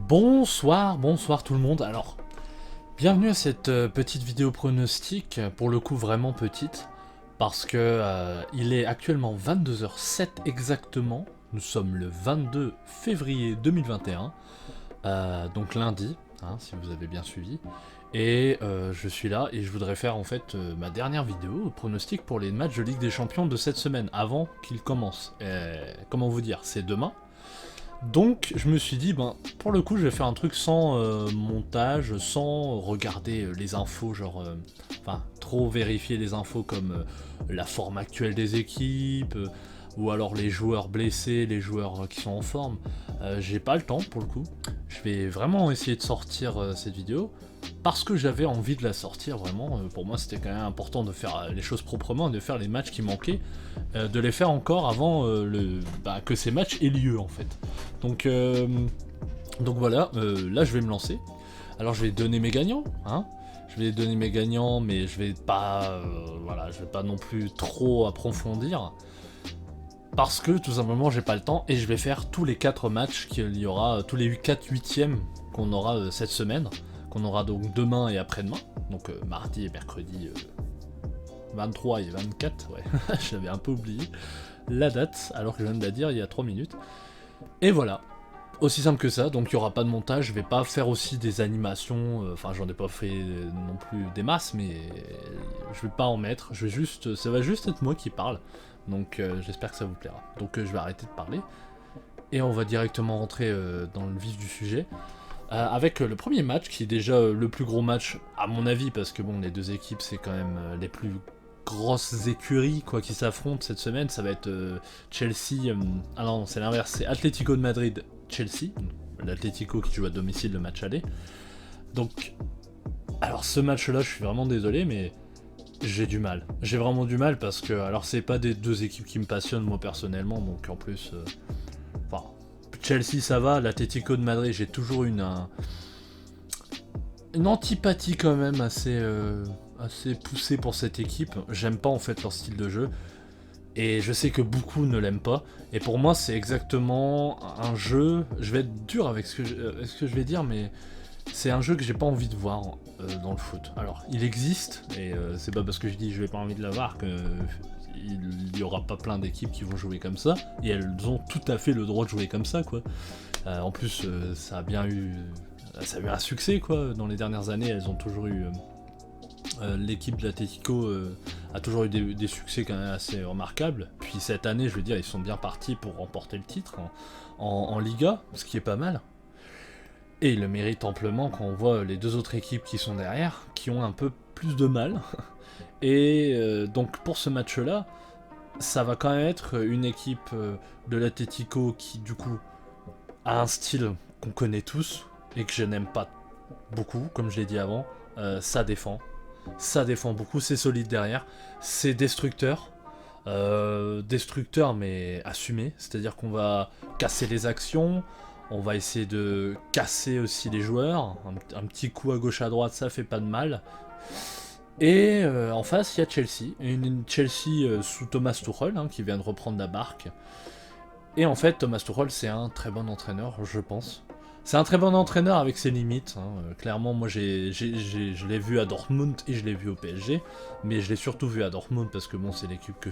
Bonsoir, bonsoir tout le monde. Alors, bienvenue à cette petite vidéo pronostic, pour le coup vraiment petite, parce que il est actuellement 22h07 exactement. Nous sommes le 22 février 2021, donc lundi, hein, si vous avez bien suivi. Et je suis là et je voudrais faire en fait ma dernière vidéo pronostic pour les matchs de Ligue des Champions de cette semaine, avant qu'ils commencent. Comment vous dire, c'est demain. Donc je me suis dit, ben pour le coup je vais faire un truc sans montage, sans regarder les infos, genre, enfin trop vérifier les infos comme la forme actuelle des équipes, ou alors les joueurs blessés, les joueurs qui sont en forme. J'ai pas le temps pour le coup. Je vais vraiment essayer de sortir cette vidéo parce que j'avais envie de la sortir vraiment. Pour moi c'était quand même important de faire les choses proprement, de faire les matchs qui manquaient, de les faire encore avant que ces matchs aient lieu en fait. Donc, donc voilà, là je vais me lancer. Alors je vais donner mes gagnants, hein. Je vais donner mes gagnants, mais je vais pas, voilà, je vais pas non plus trop approfondir. Parce que tout simplement j'ai pas le temps et je vais faire tous les 4 matchs qu'il y aura, tous les 4 huitièmes qu'on aura cette semaine, qu'on aura donc demain et après-demain, donc mardi et mercredi 23 et 24, ouais, j'avais un peu oublié la date alors que je viens de la dire il y a 3 minutes. Et voilà, aussi simple que ça, donc il n'y aura pas de montage, je vais pas faire aussi des animations, enfin j'en ai pas fait non plus des masses, mais je vais pas en mettre, je vais juste, ça va juste être moi qui parle, donc j'espère que ça vous plaira. Donc je vais arrêter de parler, et on va directement rentrer dans le vif du sujet, avec le premier match, qui est déjà le plus gros match à mon avis, parce que bon, les deux équipes c'est quand même les plus grosses écuries quoi qui s'affrontent cette semaine. Ça va être Chelsea, ah non c'est l'inverse, c'est Atlético de Madrid Chelsea, l'Atlético qui joue à domicile le match aller. Donc alors ce match là je suis vraiment désolé mais j'ai du mal, j'ai vraiment du mal parce que alors c'est pas des deux équipes qui me passionnent moi personnellement, donc en plus enfin Chelsea ça va, l'Atlético de Madrid j'ai toujours une antipathie quand même assez poussée pour cette équipe. J'aime pas en fait leur style de jeu. Et je sais que beaucoup ne l'aiment pas. Et pour moi, c'est exactement un jeu. Je vais être dur avec ce que je vais dire, mais c'est un jeu que j'ai pas envie de voir dans le foot. Alors, il existe, et c'est pas parce que je dis je vais pas envie de l'avoir que il y aura pas plein d'équipes qui vont jouer comme ça. Et elles ont tout à fait le droit de jouer comme ça, quoi. En plus, ça a eu un succès, quoi. Dans les dernières années, elles ont toujours eu. L'équipe de l'Atlético a toujours eu des succès quand même assez remarquables. Puis cette année, je veux dire, ils sont bien partis pour remporter le titre en Liga, ce qui est pas mal. Et ils le méritent amplement quand on voit les deux autres équipes qui sont derrière, qui ont un peu plus de mal. Et donc pour ce match-là, ça va quand même être une équipe de l'Atlético qui du coup a un style qu'on connaît tous et que je n'aime pas beaucoup, comme je l'ai dit avant. Ça défend beaucoup, c'est solide derrière, c'est destructeur, destructeur mais assumé, c'est-à-dire qu'on va casser les actions, on va essayer de casser aussi les joueurs, un petit coup à gauche à droite ça fait pas de mal. Et en face il y a Chelsea, une Chelsea sous Thomas Tuchel, hein, qui vient de reprendre la barque. Et en fait Thomas Tuchel c'est un très bon entraîneur je pense. C'est un très bon entraîneur avec ses limites, hein. Clairement, moi je l'ai vu à Dortmund et je l'ai vu au PSG, mais je l'ai surtout vu à Dortmund parce que bon, c'est l'équipe que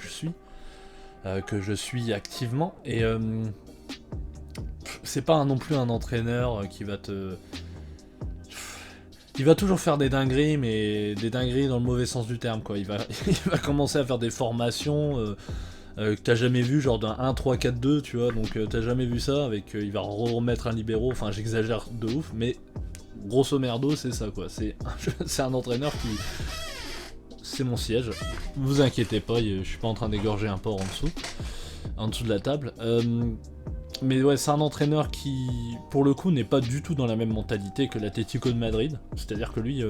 je suis activement, et c'est pas non plus un entraîneur qui va te... Il va toujours faire des dingueries, mais des dingueries dans le mauvais sens du terme, quoi. Il va commencer à faire des formations que t'as jamais vu, genre d'un 1-3-4-2, tu vois, donc t'as jamais vu ça, avec il va remettre un libéraux, enfin j'exagère de ouf, mais grosso merdo c'est ça quoi, c'est un entraîneur qui... C'est mon siège, vous inquiétez pas, je suis pas en train d'égorger un porc en dessous de la table, mais ouais c'est un entraîneur qui pour le coup n'est pas du tout dans la même mentalité que l'Atlético de Madrid, c'est-à-dire que lui...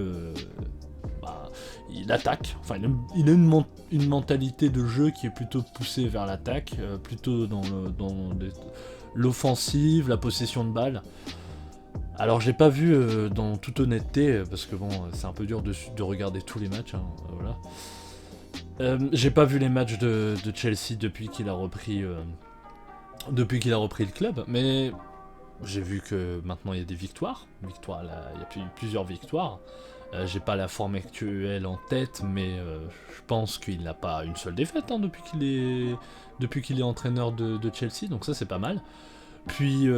il attaque, enfin il a une mentalité de jeu qui est plutôt poussée vers l'attaque, plutôt dans l'offensive, la possession de balle. Alors j'ai pas vu dans toute honnêteté, parce que bon c'est un peu dur de regarder tous les matchs, hein, voilà. J'ai pas vu les matchs de Chelsea depuis qu'il a repris le club, mais j'ai vu que maintenant il y a des victoires. Il y a plusieurs victoires. J'ai pas la forme actuelle en tête, mais je pense qu'il n'a pas une seule défaite hein, depuis qu'il est entraîneur de Chelsea, donc ça c'est pas mal. Puis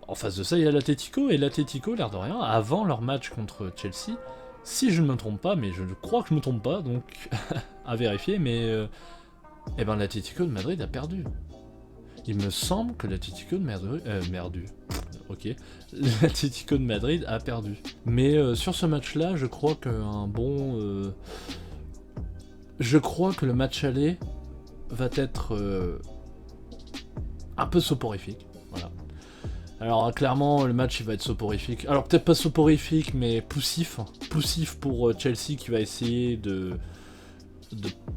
en face de ça, il y a l'Atlético, et l'Atlético, l'air de rien, avant leur match contre Chelsea, si je ne me trompe pas, mais je crois que je me trompe pas, donc à vérifier, mais eh ben l'Atlético de Madrid a perdu. Il me semble que l'Atlético de Madrid... ok. L'Atlético de Madrid a perdu. Mais sur ce match-là, je crois qu'un bon... Je crois que le match aller va être un peu soporifique. Voilà. Alors clairement, le match il va être soporifique. Alors peut-être pas soporifique, mais poussif. Poussif pour Chelsea qui va essayer de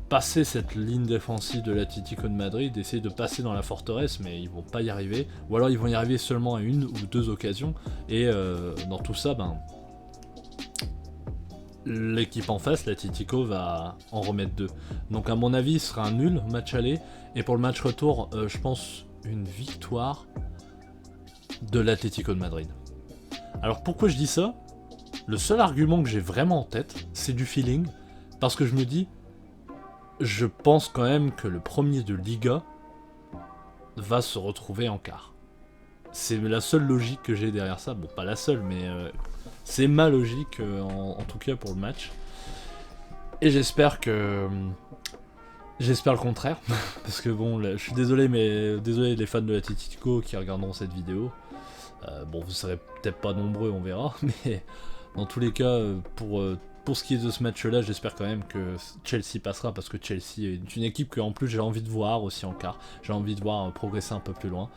passer cette ligne défensive de l'Atlético de Madrid, d'essayer de passer dans la forteresse, mais ils vont pas y arriver, ou alors ils vont y arriver seulement à une ou deux occasions, et dans tout ça, ben, l'équipe en face, l'Atlético, va en remettre deux. Donc à mon avis, ce sera un nul match aller, et pour le match retour, je pense une victoire de l'Atlético de Madrid. Alors pourquoi je dis ça? Le seul argument que j'ai vraiment en tête, c'est du feeling, parce que je me dis, je pense quand même que le premier de Liga va se retrouver en quart. C'est la seule logique que j'ai derrière ça. Bon, pas la seule, mais c'est ma logique en tout cas pour le match. Et j'espère que... J'espère le contraire. Parce que bon, là, je suis désolé, mais désolé les fans de l'Atlético qui regarderont cette vidéo. Bon, vous serez peut-être pas nombreux, on verra. Mais dans tous les cas, pour ce qui est de ce match-là, j'espère quand même que Chelsea passera, parce que Chelsea est une équipe que en plus j'ai envie de voir aussi en quart. J'ai envie de voir progresser un peu plus loin.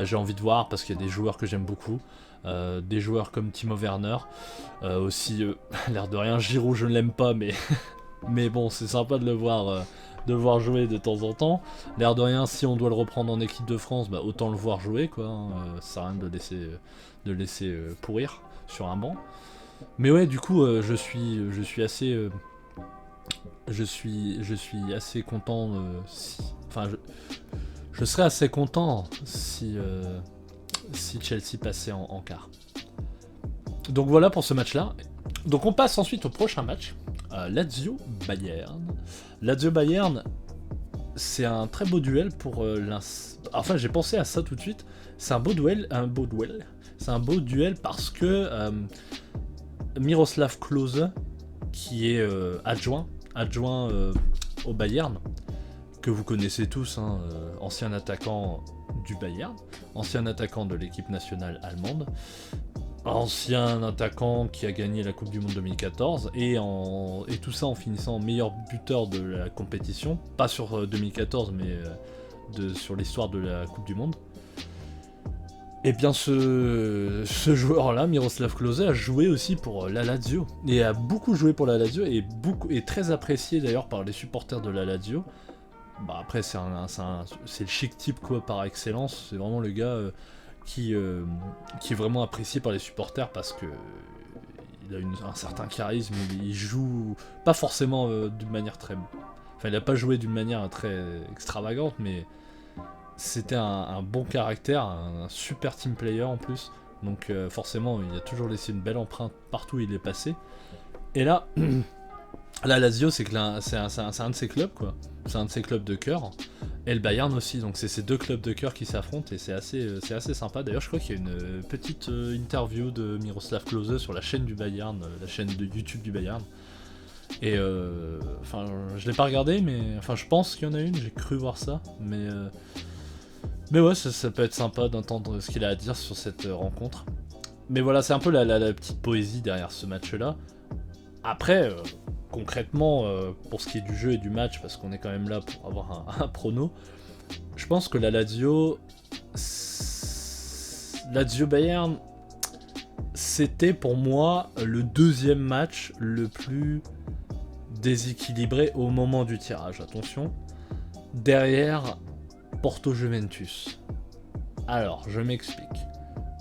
J'ai envie de voir parce qu'il y a des joueurs que j'aime beaucoup. Des joueurs comme Timo Werner. Aussi, l'air de rien, Giroud je ne l'aime pas, mais, mais bon, c'est sympa de le voir jouer de temps en temps. L'air de rien, si on doit le reprendre en équipe de France, bah, autant le voir jouer, quoi. Hein. Ça sert à rien de le laisser pourrir sur un banc. Mais ouais, du coup, je suis assez content. Enfin, je serais assez content si Chelsea passait en quart. Donc voilà pour ce match-là. Donc on passe ensuite au prochain match, Lazio-Bayern. Lazio-Bayern, c'est un très beau duel pour Enfin, j'ai pensé à ça tout de suite. C'est un beau duel, C'est un beau duel parce que Miroslav Klose, qui est adjoint au Bayern, que vous connaissez tous, hein, ancien attaquant du Bayern, ancien attaquant de l'équipe nationale allemande, ancien attaquant qui a gagné la Coupe du Monde 2014, et tout ça en finissant meilleur buteur de la compétition, pas sur 2014 mais sur l'histoire de la Coupe du Monde. Et bien ce joueur-là, Miroslav Klose, a joué aussi pour la Lazio, et a beaucoup joué pour la Lazio, et très apprécié d'ailleurs par les supporters de la Lazio. Bah après c'est le chic type quoi par excellence, c'est vraiment le gars qui est vraiment apprécié par les supporters parce que il a un certain charisme, il joue pas forcément d'une manière très... Enfin il a pas joué d'une manière très extravagante, mais c'était un bon caractère, un super team player en plus, donc forcément il a toujours laissé une belle empreinte partout où il est passé. Et là, la Lazio c'est un de ses clubs quoi, c'est un de ses clubs de cœur, et le Bayern aussi, donc c'est ces deux clubs de cœur qui s'affrontent, et c'est assez sympa. D'ailleurs je crois qu'il y a une petite interview de Miroslav Klose sur la chaîne du Bayern, la chaîne de YouTube du Bayern. Et enfin je l'ai pas regardé, mais enfin je pense qu'il y en a une, j'ai cru voir ça, mais ouais, ça peut être sympa d'entendre ce qu'il a à dire sur cette rencontre. Mais voilà, c'est un peu la petite poésie derrière ce match-là. Après, concrètement, pour ce qui est du jeu et du match, parce qu'on est quand même là pour avoir un prono, je pense que la Lazio Bayern, c'était pour moi le deuxième match le plus déséquilibré au moment du tirage. Attention, derrière Porto-Juventus. Alors, je m'explique.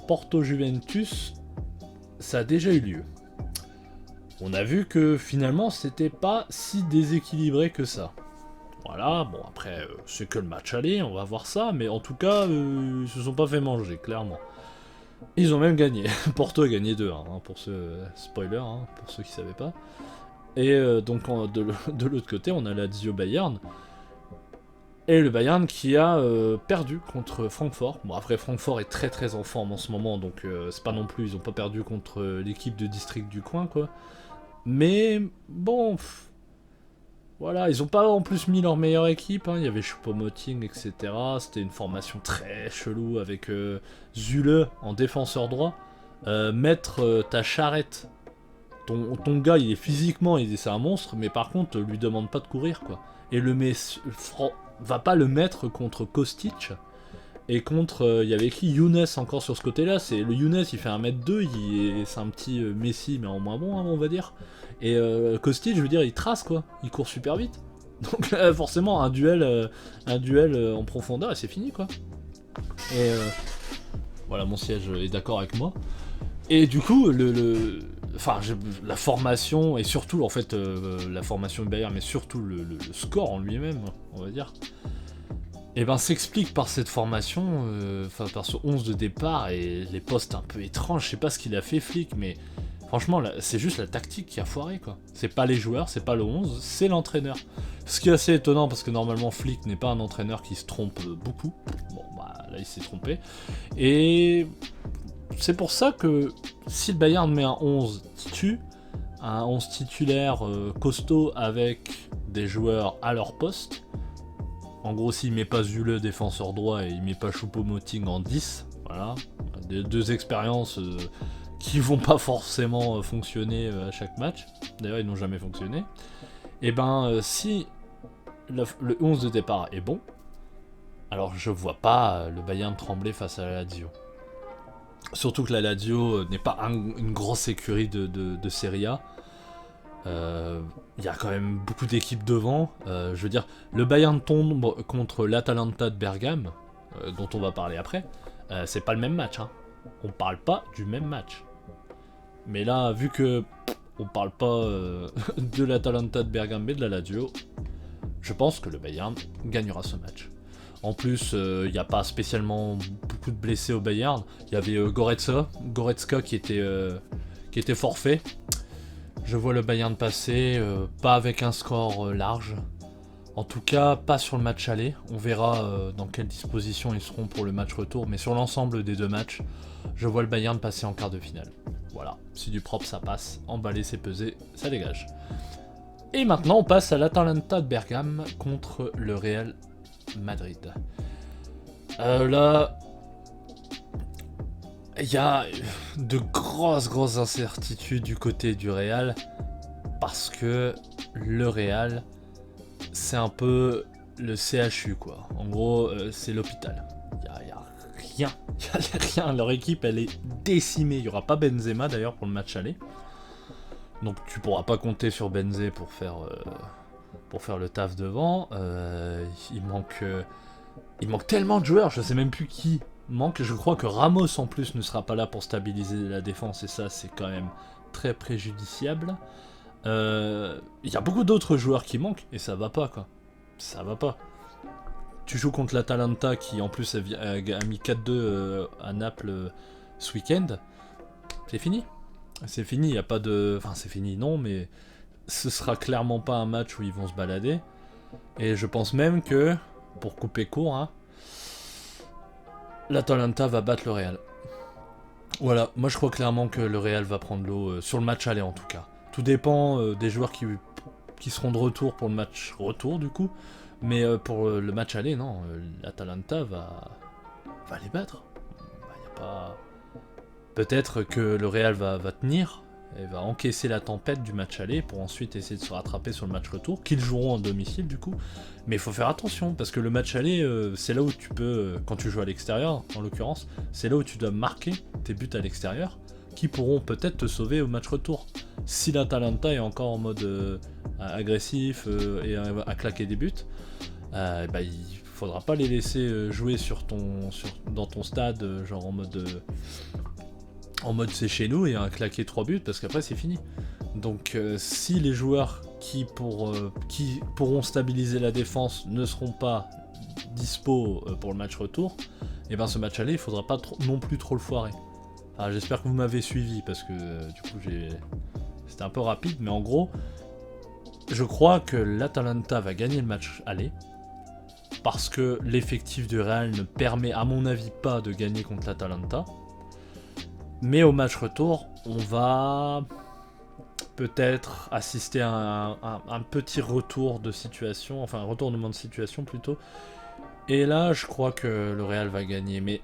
Porto-Juventus, ça a déjà eu lieu. On a vu que finalement, c'était pas si déséquilibré que ça. Voilà, bon après, c'est que le match aller, on va voir ça, mais en tout cas, ils se sont pas fait manger, clairement. Ils ont même gagné. Porto a gagné 2-1, hein, pour ceux, spoiler, hein, pour ceux qui savaient pas. Et donc de l'autre côté, on a la Lazio Bayern. Et le Bayern qui a perdu contre Francfort. Bon, après, Francfort est très très en forme en ce moment, donc c'est pas non plus, ils ont pas perdu contre l'équipe de district du coin, quoi. Mais bon, voilà, ils ont pas en plus mis leur meilleure équipe, hein. Il y avait Choupo-Moting, etc. C'était une formation très chelou avec Zule en défenseur droit. Mettre ta charrette. Ton gars, il est physiquement, c'est un monstre, mais par contre, lui demande pas de courir, quoi. Et va pas le mettre contre Kostic. Et contre, il y avait qui? Younes encore sur ce côté-là. Le Younes, il fait 1m2, c'est un petit Messi, mais en moins bon, hein, on va dire. Et Kostic, je veux dire, il trace, quoi. Il court super vite. Donc forcément, un duel en profondeur, et c'est fini, quoi. Et voilà, mon siège est d'accord avec moi. Et du coup, la formation, et surtout, en fait, la formation de Bayern, mais surtout le score en lui-même, on va dire, et ben s'explique par cette formation, par ce 11 de départ, et les postes un peu étranges. Je sais pas ce qu'il a fait, Flick, mais franchement, c'est juste la tactique qui a foiré, quoi. C'est pas les joueurs, c'est pas le 11, c'est l'entraîneur. Ce qui est assez étonnant, parce que normalement, Flick n'est pas un entraîneur qui se trompe beaucoup. Bon, bah, là, il s'est trompé. Et c'est pour ça que si le Bayern met un 11 un 11 titulaire costaud avec des joueurs à leur poste, en gros s'il met pas Zule défenseur droit et il met pas Choupo-Moting en 10, voilà, deux expériences qui vont pas forcément fonctionner à chaque match, d'ailleurs ils n'ont jamais fonctionné, et ben si le 11 de départ est bon, alors je vois pas le Bayern trembler face à la Lazio. Surtout que la Lazio n'est pas une grosse écurie de Serie A. Il y a quand même beaucoup d'équipes devant. Je veux dire, le Bayern tombe contre l'Atalanta de Bergame, dont on va parler après. C'est pas le même match, hein. On parle pas du même match. Mais là, vu que on parle pas de l'Atalanta de Bergame mais de la Lazio, je pense que le Bayern gagnera ce match. En plus, il n'y a pas spécialement beaucoup de blessés au Bayern. Il y avait Goretzka qui était forfait. Je vois le Bayern passer, pas avec un score large. En tout cas, pas sur le match aller. On verra dans quelle disposition ils seront pour le match retour. Mais sur l'ensemble des deux matchs, je vois le Bayern passer en quart de finale. Voilà, si du propre ça passe, emballer c'est peser, ça dégage. Et maintenant on passe à l'Atalanta de Bergame contre le Real Madrid. Là, il y a de grosses incertitudes du côté du Real, parce que le Real, c'est un peu le CHU, quoi. En gros, c'est l'hôpital. Il y a rien. Il y a rien. Leur équipe, elle est décimée. Il n'y aura pas Benzema, d'ailleurs, pour le match aller. Donc tu pourras pas compter sur Benzé pour faire le taf devant. Il manque tellement de joueurs, je sais même plus qui manque. Je crois que Ramos en plus ne sera pas là pour stabiliser la défense, et ça c'est quand même très préjudiciable. Il y a beaucoup d'autres joueurs qui manquent, et ça va pas, quoi. Ça va pas. Tu joues contre l'Atalanta qui en plus a mis 4-2 à Naples ce week-end. C'est fini. C'est fini, il n'y a pas de... Enfin c'est fini non, mais ce sera clairement pas un match où ils vont se balader. Et je pense même que, pour couper court, hein, l'Atalanta va battre le Real. Voilà, moi je crois clairement que le Real va prendre l'eau, sur le match aller en tout cas. Tout dépend des joueurs qui seront de retour pour le match retour du coup. Mais pour le match aller, non, l'Atalanta va les battre. Y a pas... Peut-être que le Real va tenir, et va encaisser la tempête du match aller pour ensuite essayer de se rattraper sur le match retour, qu'ils joueront en domicile du coup. Mais il faut faire attention, parce que le match aller, c'est là où tu peux, quand tu joues à l'extérieur en l'occurrence, c'est là où tu dois marquer tes buts à l'extérieur, qui pourront peut-être te sauver au match retour. Si l'Atalanta est encore en mode agressif et à claquer des buts, il faudra pas les laisser jouer dans ton stade, genre en mode c'est chez nous et à claquer 3 buts, parce qu'après c'est fini. Donc si les joueurs qui pourront stabiliser la défense ne seront pas dispo pour le match retour, et ben ce match aller il faudra pas non plus trop le foirer. Enfin, j'espère que vous m'avez suivi parce que du coup c'était un peu rapide, mais en gros, je crois que l'Atalanta va gagner le match aller parce que l'effectif du Real ne permet à mon avis pas de gagner contre l'Atalanta. Mais au match retour, on va peut-être assister à un petit retour de situation, enfin un retournement de situation plutôt. Et là, je crois que le Real va gagner, mais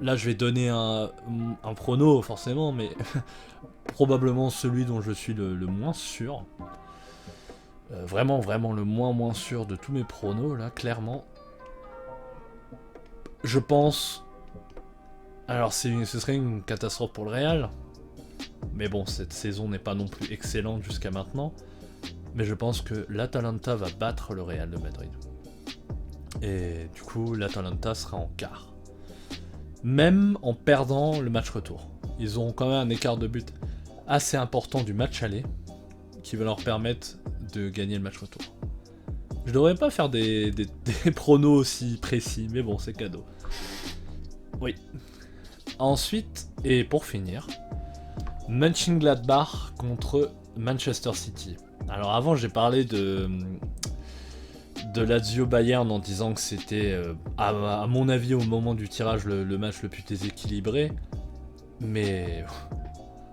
là, je vais donner un prono forcément, mais probablement celui dont je suis le moins sûr. Vraiment le moins sûr de tous mes pronos, là, clairement. Je pense... Alors, ce serait une catastrophe pour le Real. Mais bon, cette saison n'est pas non plus excellente jusqu'à maintenant. Mais je pense que l'Atalanta va battre le Real de Madrid. Et du coup, l'Atalanta sera en quart. Même en perdant le match retour. Ils auront quand même un écart de but assez important du match aller qui va leur permettre de gagner le match retour. Je devrais pas faire des pronos aussi précis, mais bon, c'est cadeau. Oui. Ensuite, et pour finir, Mönchengladbach contre Manchester City. Alors avant, j'ai parlé de Lazio Bayern en disant que c'était, à mon avis, au moment du tirage, le match le plus déséquilibré. Mais...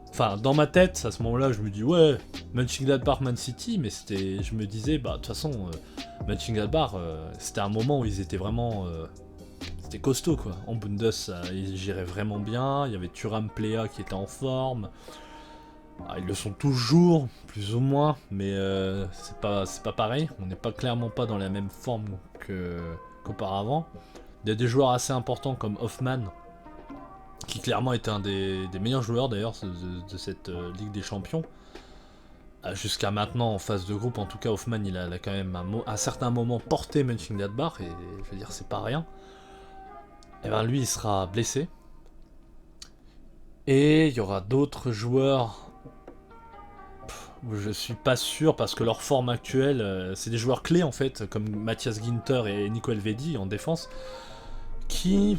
Enfin, dans ma tête, à ce moment-là, je me dis, ouais, Mönchengladbach, Man City, mais je me disais, bah, de toute façon, Mönchengladbach, c'était un moment où ils étaient vraiment... c'était costaud, quoi. En Bundes, ils géraient vraiment bien, il y avait Thuram Plea qui était en forme. Ah, ils le sont toujours, plus ou moins, mais c'est pas pareil. On n'est clairement pas dans la même forme qu'auparavant. Il y a des joueurs assez importants comme Hoffman, qui clairement était un des meilleurs joueurs d'ailleurs de cette Ligue des Champions. Jusqu'à maintenant, en phase de groupe, en tout cas, Hoffman, il a quand même à un certain moment porté Mönchengladbach, et je veux dire, c'est pas rien. Et ben lui, il sera blessé. Et il y aura d'autres joueurs... Je suis pas sûr parce que leur forme actuelle, c'est des joueurs clés en fait, comme Matthias Ginter et Nico Elvedi en défense, qui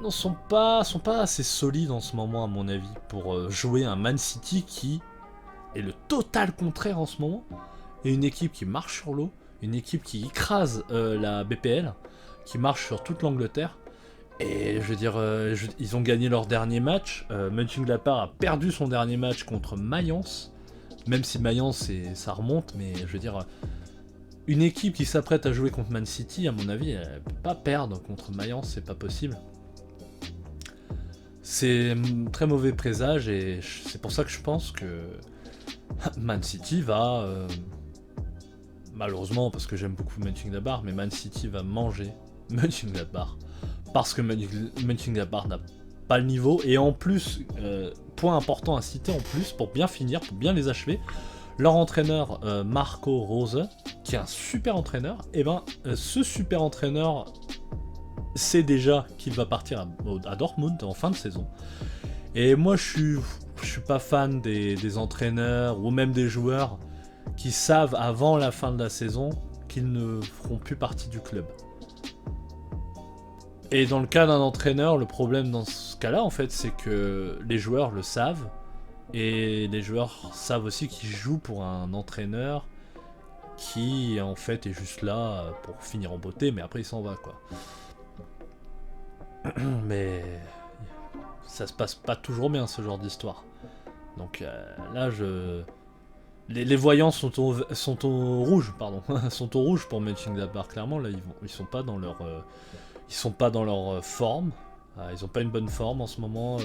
ne sont pas assez solides en ce moment à mon avis pour jouer un Man City qui est le total contraire en ce moment, et une équipe qui marche sur l'eau, une équipe qui écrase la BPL, qui marche sur toute l'Angleterre. Et je veux dire, ils ont gagné leur dernier match. Mönchengladbach a perdu son dernier match contre Mayence. Même si Mayence, ça remonte, mais je veux dire, une équipe qui s'apprête à jouer contre Man City, à mon avis, elle peut pas perdre contre Mayence, c'est pas possible. C'est un très mauvais présage et c'est pour ça que je pense que Man City va, malheureusement parce que j'aime beaucoup Mönchengladbach, mais Man City va manger Mönchengladbach parce que Mönchengladbach n'a pas le niveau, et en plus, point important à citer en plus, pour bien finir, pour bien les achever, leur entraîneur Marco Rose, qui est un super entraîneur, et ben ce super entraîneur sait déjà qu'il va partir à Dortmund en fin de saison. Et moi je suis pas fan des entraîneurs ou même des joueurs qui savent avant la fin de la saison qu'ils ne feront plus partie du club. Et dans le cas d'un entraîneur, le problème dans ce cas-là, en fait, c'est que les joueurs le savent, et les joueurs savent aussi qu'ils jouent pour un entraîneur qui, en fait, est juste là pour finir en beauté, mais après il s'en va, quoi. Mais ça se passe pas toujours bien, ce genre d'histoire. Donc là, les voyants sont au rouge, pardon, sont au rouge pour Mönchengladbach, clairement. Là, ils sont pas dans leur forme. Ils ont pas une bonne forme en ce moment.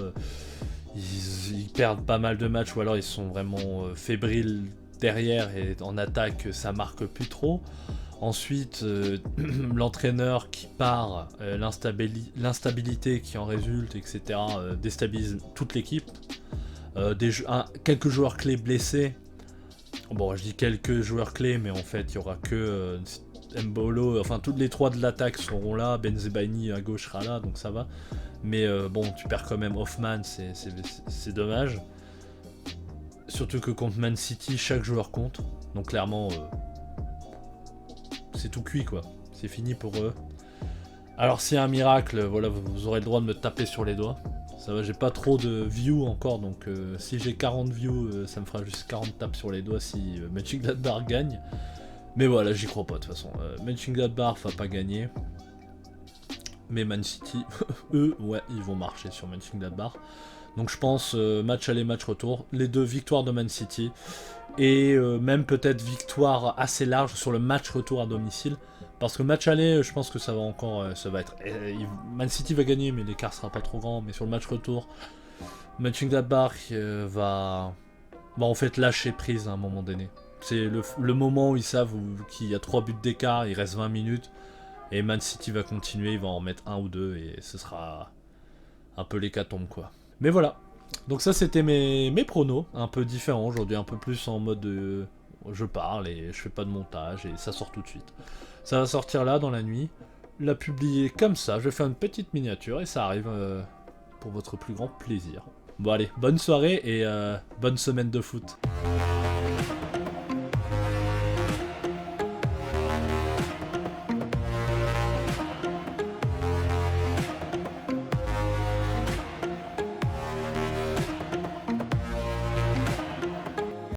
Ils perdent pas mal de matchs, ou alors ils sont vraiment fébriles derrière, et en attaque ça marque plus trop. Ensuite, l'entraîneur qui part, l'instabilité qui en résulte, etc., déstabilise toute l'équipe. Quelques joueurs clés blessés. Bon, je dis quelques joueurs clés, mais en fait, il y aura que Mbolo, enfin, toutes les trois de l'attaque seront là. Benzebaini à gauche sera là, donc ça va. Mais bon, tu perds quand même Hoffman, c'est dommage. Surtout que contre Man City, chaque joueur compte. Donc clairement, c'est tout cuit, quoi. C'est fini pour eux. Alors s'il y a un miracle, voilà, vous aurez le droit de me taper sur les doigts. Ça va, j'ai pas trop de views encore, donc si j'ai 40 views, ça me fera juste 40 tapes sur les doigts si Mönchengladbach gagne. Mais voilà, j'y crois pas de toute façon. Mönchengladbach va pas gagner. Mais Man City, eux, ouais, ils vont marcher sur Mönchengladbach. Donc je pense match aller, match retour. Les deux victoires de Man City. Et même peut-être victoire assez large sur le match retour à domicile. Parce que match aller, je pense que ça va encore, ça va être... Man City va gagner, mais l'écart sera pas trop grand. Mais sur le match retour, Mönchengladbach va en fait lâcher prise à un moment donné. C'est le moment où ils savent qu'il y a 3 buts d'écart, il reste 20 minutes. Et Man City va continuer, il va en mettre un ou deux et ce sera un peu l'hécatombe quoi. Mais voilà. Donc ça c'était mes pronos, un peu différents aujourd'hui, un peu plus en mode je parle et je fais pas de montage et ça sort tout de suite. Ça va sortir là dans la nuit, la publier comme ça, je vais faire une petite miniature et ça arrive pour votre plus grand plaisir. Bon allez, bonne soirée et bonne semaine de foot.